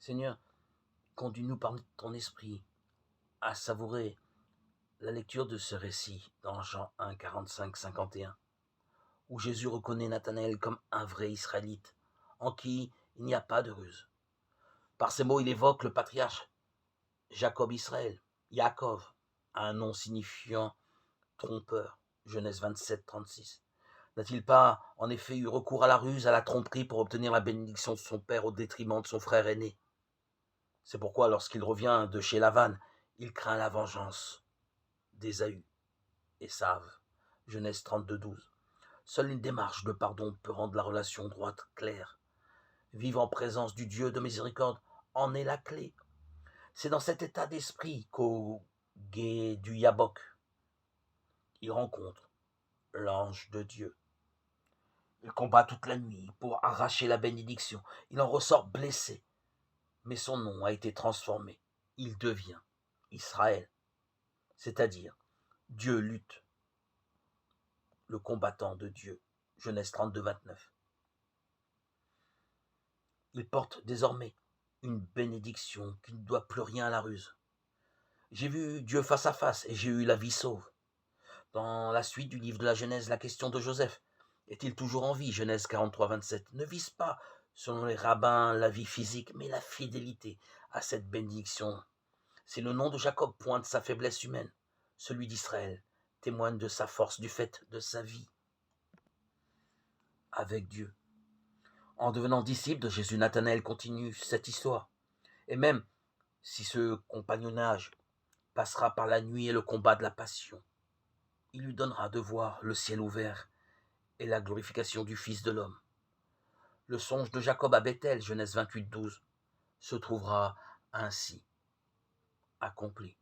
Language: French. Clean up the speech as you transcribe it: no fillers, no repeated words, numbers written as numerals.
Seigneur, conduis-nous par ton esprit à savourer la lecture de ce récit dans Jean 1, 45, 51, où Jésus reconnaît Nathanaël comme un vrai Israélite, en qui il n'y a pas de ruse. Par ces mots, il évoque le patriarche Jacob Israël, Yaakov, un nom signifiant trompeur, Genèse 27, 36. N'a-t-il pas, en effet, eu recours à la ruse, à la tromperie pour obtenir la bénédiction de son père au détriment de son frère aîné? C'est pourquoi, lorsqu'il revient de chez Lavan, il craint la vengeance d'Ésaü et Save, Genèse 32, 12. Seule une démarche de pardon peut rendre la relation droite, claire. Vivre en présence du Dieu de miséricorde en est la clé. C'est dans cet état d'esprit qu'au gué du Yabok, il rencontre l'ange de Dieu. Il combat toute la nuit pour arracher la bénédiction. Il en ressort blessé, mais son nom a été transformé. Il devient Israël, c'est-à-dire Dieu lutte, le combattant de Dieu. Genèse 32, 29. Il porte désormais une bénédiction qui ne doit plus rien à la ruse. J'ai vu Dieu face à face et j'ai eu la vie sauve. Dans la suite du livre de la Genèse, la question de Joseph, est-il toujours en vie? Genèse 43, 27, ne vise pas, selon les rabbins, la vie physique, mais la fidélité à cette bénédiction. Si le nom de Jacob pointe sa faiblesse humaine, celui d'Israël témoigne de sa force du fait de sa vie avec Dieu. En devenant disciple de Jésus, Nathanaël continue cette histoire. Et même si ce compagnonnage passera par la nuit et le combat de la passion, il lui donnera de voir le ciel ouvert et la glorification du Fils de l'homme. Le songe de Jacob à Bethel, Genèse 28, 12, se trouvera ainsi accompli.